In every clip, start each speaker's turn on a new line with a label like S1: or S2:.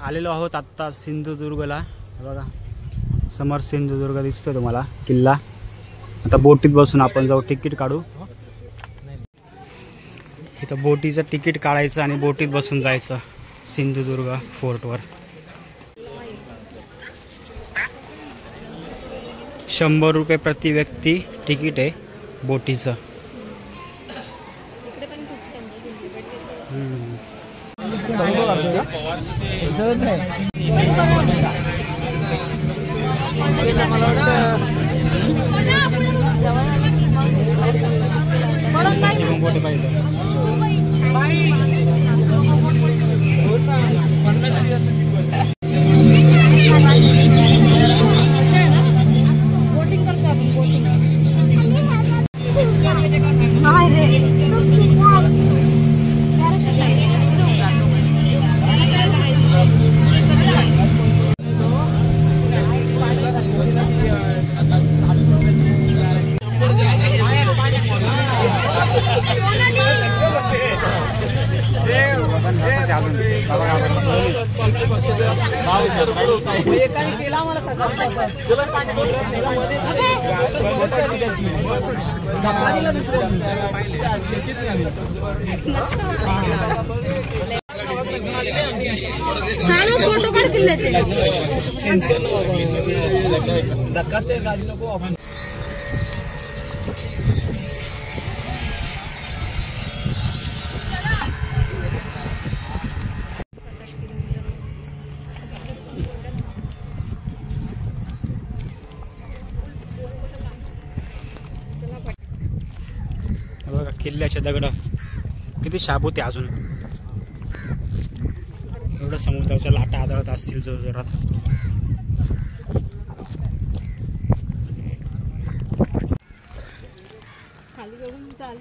S1: आलेलो आहोत आत्ता सिंधुदुर्गला। बघा समोर सिंधुदुर्ग दिसतोय तुम्हाला किल्ला। आता बोटीत बसून आपण जाऊ, तिकीट काढू। इथं बोटीचं तिकीट काढायचं आणि बोटीत बसून जायचं सिंधुदुर्ग फोर्टवर। 100 रुपये प्रति व्यक्ती तिकीट आहे बोटीचं।
S2: फोटो काढ किल्ल्याचे
S1: चेंज करणं धक्का स्टे गाडी नको आपण। बघा किल्ल्याचे दगड किती शाबूत आहे अजून। एवढं समुद्राच्या लाटा आदळत असतील जोरात।
S2: खाली बघून चाल।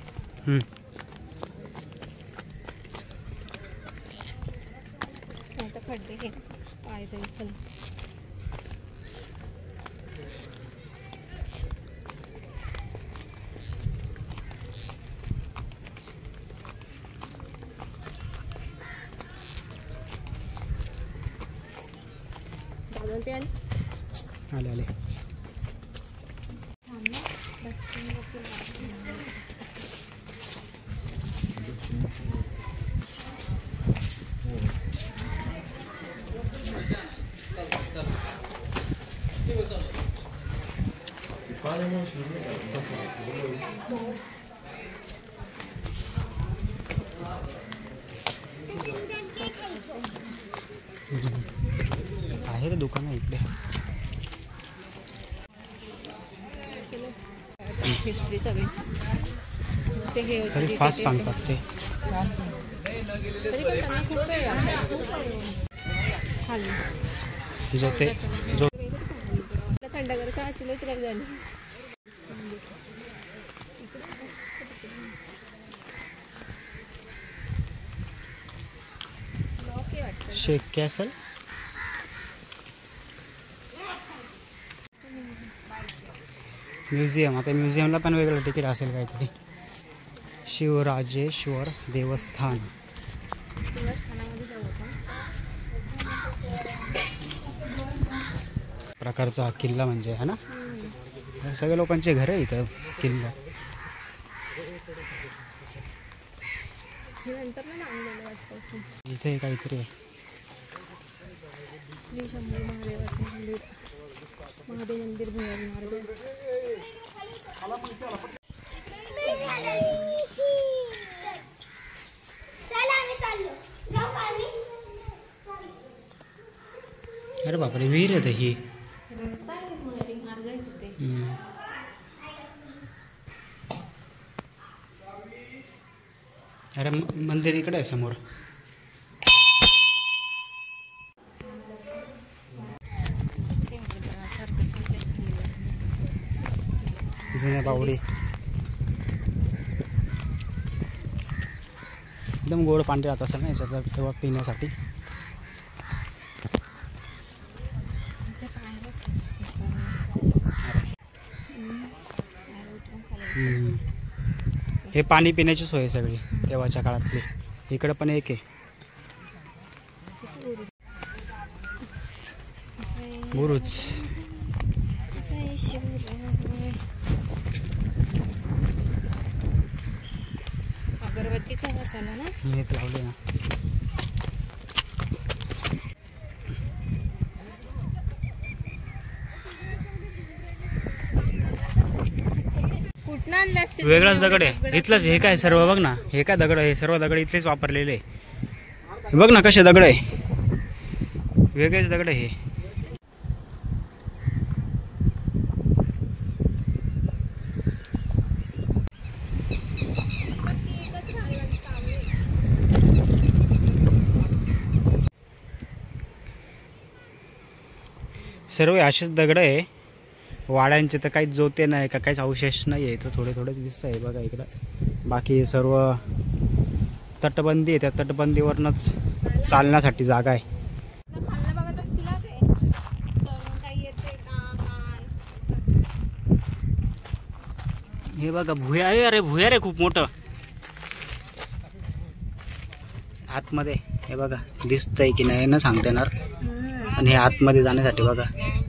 S2: आता खड्डे हे पाय जाईल।
S1: आले आले आहे रे दुकान इकडे।
S2: हिस्ट्री सगळी ते हे होते
S1: तरी फास्ट सांगतात ते।
S2: तरी पण त्यांना खूप वेळ लागतो खाली
S1: जो ते जो
S2: थंडगार चहा चिलच रग झाली।
S1: शेख कॅसल म्युझियम। आता म्युझियमला पण वेगळं तिकीट असेल काहीतरी। शिवराजेश्वर देवस्थान प्रकारचा किल्ला म्हणजे है ना। सगळ्या लोकांचे घर आहे इथं किल्ला। इथे काहीतरी आहे।
S2: श्री शंभू महादेवाचे मंदिर, महादेव मंदिर भुयार मार्ग।
S1: अरे बापरे विहीर आहे ही।
S2: रस्ता आहे भुयारी मार्ग आहे तिथे।
S1: अरे मंदिर इकडे आहे समोर। जुन्या बावडी एकदम गोड पांढरे आता असेल ना याच्यात तेव्हा पिण्यासाठी। हे पाणी पिण्याची सोय सगळी तेव्हाच्या काळातली। इकडे पण एक आहे। बुरुज.
S2: जय शिवराय. अगरबत्तीचा मसाला ना
S1: मी इथे लावले ना.
S2: कुठनं आणलं असेल
S1: वेगळाच दगड आहे इथलंच. हे काय सर्व बघ ना, हे काय दगड आहे, सर्व दगड इथलेच वापरलेले आहे. हे बघ ना कसे दगड आहे, वेगळेच दगड आहे हे. सर्व असेच दगड आहे. वाड्यांचे तर काहीच जोते नाही का काहीच अवशेष नाही आहे. तर थोडे थोडेच दिसत आहे बघा इकडं. बाकी सर्व तटबंदी आहे, त्या तटबंदीवरनंच चालण्यासाठी जागा आहे. हे बघा भुया आहे. अरे भुया रे खूप मोठं आतमध्ये. हे बघा दिसतंय की नाही ना सांगता येणार. आणि हे आतमध्ये जाण्यासाठी बघा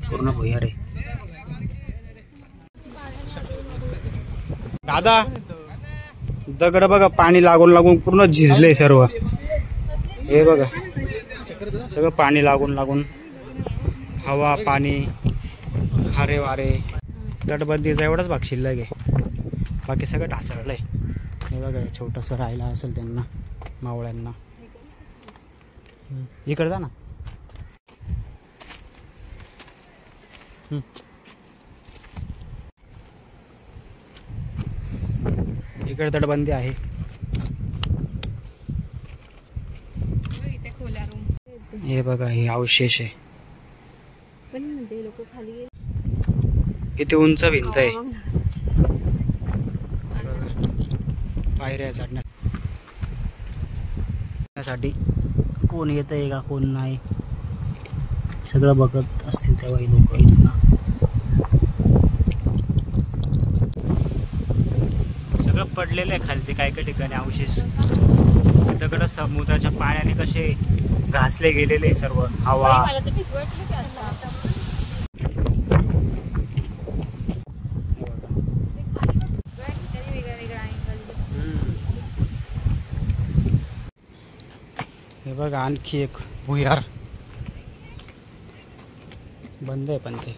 S1: पूर्ण भुयार आहे. दादा दगड बघा पाणी लागून लागून पूर्ण झिजले सर्व. हे बघा सगळं पाणी लागून लागून, हवा पाणी खारे वारे. तटबंदीचा एवढाच भाग शिल्लक आहे, बाकी सगळं ढासळलंय. हे बघा छोटंसं राहिलं असेल त्यांना मावळ्यांना. इकडे जा ना. इकडे तटबंदी आहे. हे बघा हे अवशेष आहे. किती उंच भिंत आहे. पायऱ्या चढण्यासाठी कोण येत आहे का कोण नाही सगळं बघत असतील तेव्हा लोक इथनं. सगळं पडलेलं आहे खाली काही काही ठिकाणी अवशेष. दगड समुद्राच्या पाण्याने कसे घासले गेलेले सर्व. हवा हे बघा आणखी एक भुयार बंद आहे पण ते.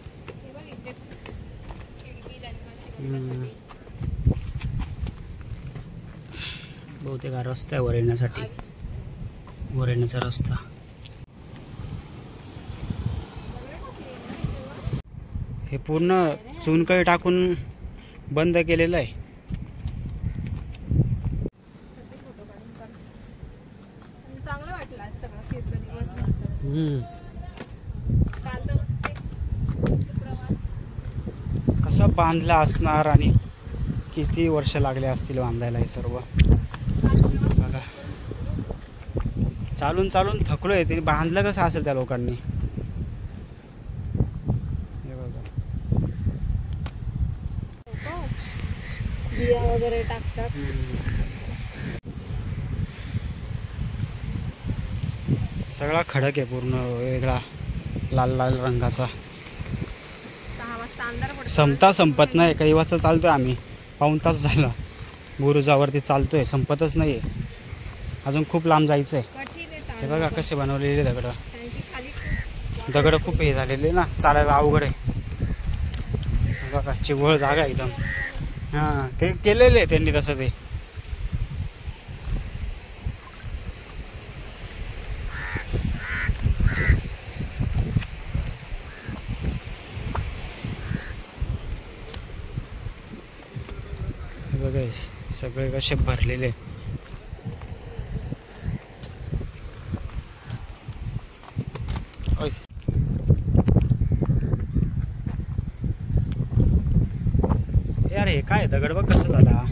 S1: बहुतेक हा रस्ता आहे वर येण्यासाठी, वर येण्याचा रस्ता. हे पूर्ण चुनकळी टाकून बंद केलेलं आहे.
S2: चांगलं वाटलं आज सगळं फिरलं दिवस.
S1: कसं बांधला असणार आणि किती वर्ष लागले असतील बांधायला हे सर्व. बघा चालून चालून थकलोय. त्यांनी बांधलं कसं असेल त्या लोकांनी. हे बघा
S2: बिया वगैरे टाकतात.
S1: सगळा खडक आहे पूर्ण वेगळा लाल लाल रंगाचा.
S2: 6 वाजता अंधार पडतो.
S1: संपत नाही. काही वाजता चालतोय आम्ही, पाऊण तास झाला बुरुजावरती चालतोय, संपतच नाही आहे. अजून खूप लांब जायचं आहे. हे बघा कसे बनवलेले दगड. दगड खूप हे झालेले ना, चालायला अवघड आहे. बघा चिवळ जागा एकदम. हां ते केलेले आहे त्यांनी तसं. ते बघा सगळे कसे भरलेले. यार हे काय दगड बघ कसं झाला.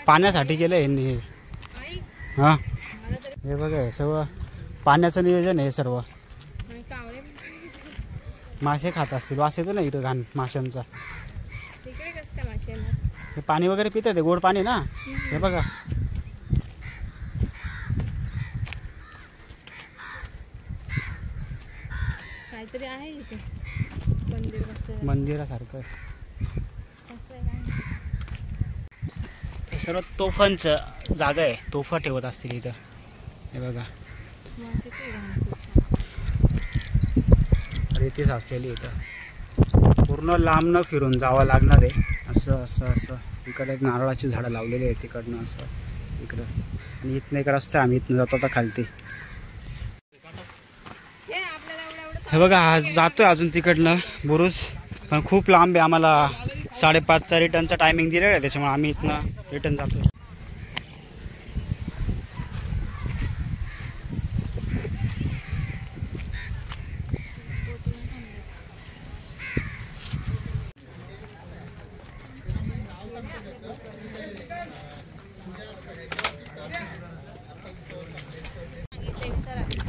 S1: पाण्यासाठी केलं यांनी. हा हे बघा सगळं पाण्याचं नियोजन आहे सर्व. मासे खात असतील, वास येतो ना इकडं घाण माशांचा. हे पाणी वगैरे पितात, ते गोड पाणी ना. हे बघा
S2: काहीतरी आहे इथे मंदिर कसं
S1: मंदिरासारखं.
S2: कसं आहे काय
S1: हे सर्व तोफांचं जागा आहे. तोफा ठेवत असतील इथं. हे बघा
S2: मासे ते घाण खूप
S1: रेतीच असलेली इथं. पूर्ण लांब न फिरून जावं लागणार आहे. असं असं असं तिकडे एक नारळाची झाडं लावलेली आहे तिकडनं असं तिकडं. आणि इथनं एक रस्ता आहे. आम्ही इथनं जातो आता खालती. हे बघा हा जातोय अजून तिकडनं बुरुज, पण खूप लांब आहे. आम्हाला 5:30चा रिटर्नचा टायमिंग दिलेला आहे, त्याच्यामुळे आम्ही इथनं रिटर्न जातोय.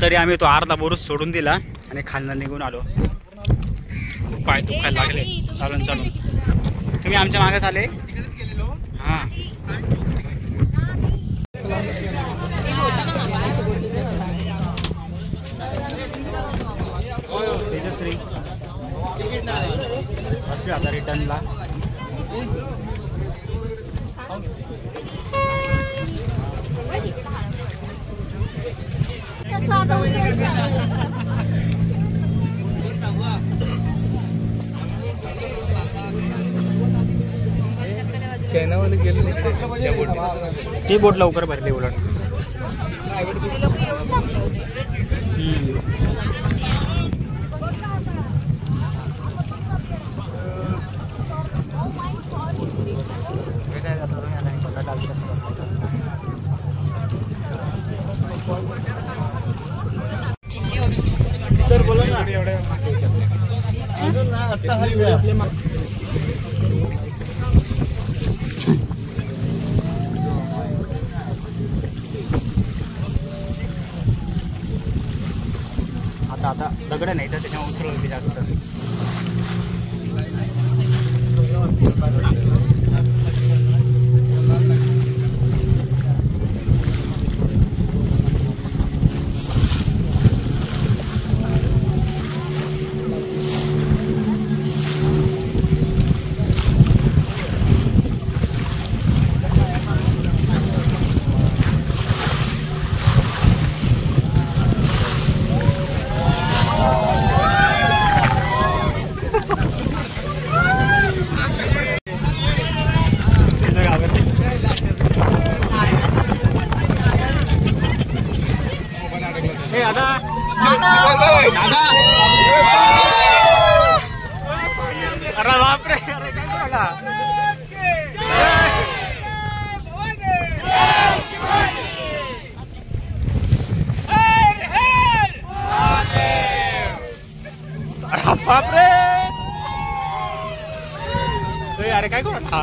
S1: तरी आम्ही तो अर्धा बुरुज सोडून दिला आणि खालनं निघून आलो. खूप पाय दुखायला लागले चालून चालून. तुम्ही आमच्या मागेच आले. हां तेजश्री आता रिटर्नला.
S3: चायनावाले गेले
S1: ती बोट लवकर भरली उलट.
S3: सर बोला ना. आता
S1: आता दगड नाही तर त्याच्यामुळे उसळवली जास्त. अरे बापरे, अरे काय बोला. बापरे अरे काय करू हा.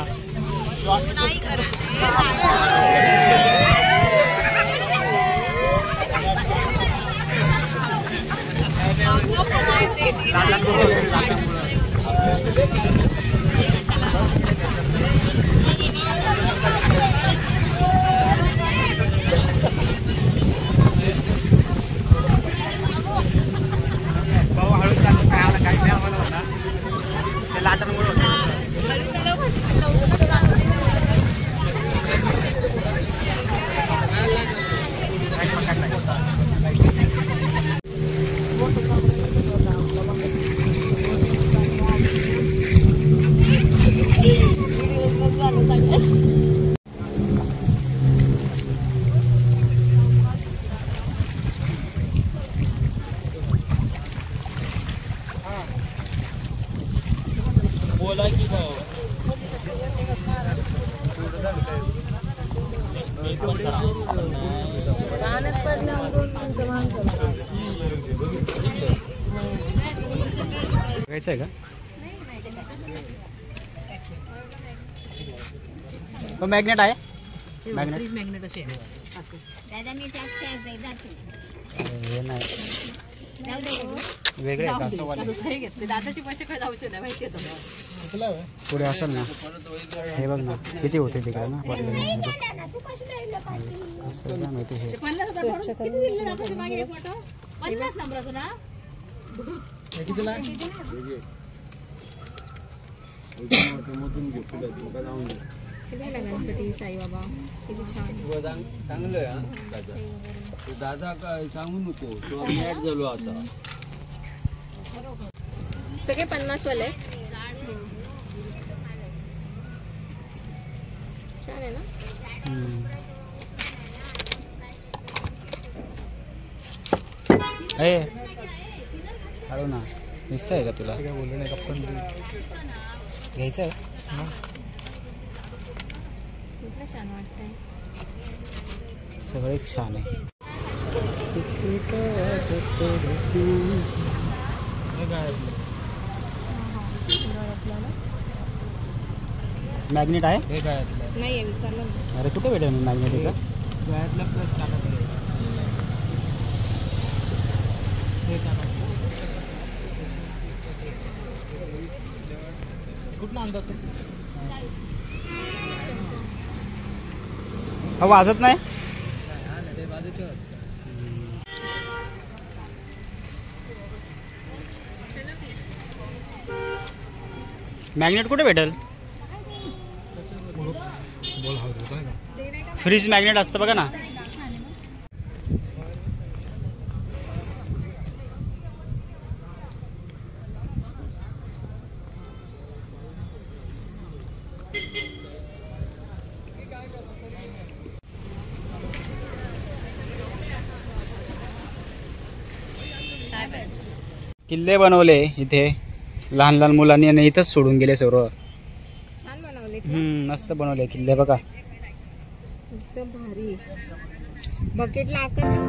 S1: भाऊ हळूच चालतो काय आला काही नाही आम्हाला होता ते लाटांमुळे होतं.
S3: बोला की भाऊ.
S1: बघायचं आहे का तो मॅग्नेट आहे. मॅग्नेट
S2: असे
S4: दादा मी
S1: हे नाही
S4: जाऊ दे
S1: वेगळे आहे असं वाले.
S2: घेतले दादाचे पैसे काय जाऊचे नाही माहिती आहे.
S1: पुढे असेल ना. हे बघ ना किती होते तिकडे ना असं काय माहिती. हे
S2: 50,000 किती दिले दादाचे मागे फोटो 50 नंबराचं ना. किती आहे ना गणपती साईबाबा किती छान.
S3: चांगलं आहे दादा. दादा काय सांगू नको तो मॅट झालो आता.
S2: सगळे 50 वाले आहेत. छान आहे ना.
S1: काढू ना. दिसत आहे का तुला? घ्यायचं आहे.
S2: कुठलं छान वाटतंय.
S1: सगळे छान आहे. मॅग्नेट आहे?
S2: नाही आहे विचारलं ना.
S1: अरे कुठे भेटेल मॅग्नेट इथं?
S3: कुठं आणतात ते?
S1: हा वाजत नाही. मॅग्नेट कुठे भेटेल? फ्रीज मॅग्नेट असतं बघा ना. किल्ले बनवले इथे लहान लहान मुलांनी आणि इथंच सोडून गेले सर्व.
S2: छान बनवले.
S1: मस्त बनवले किल्ले बघा.
S2: एकदम भारी. बकेटला आकार पण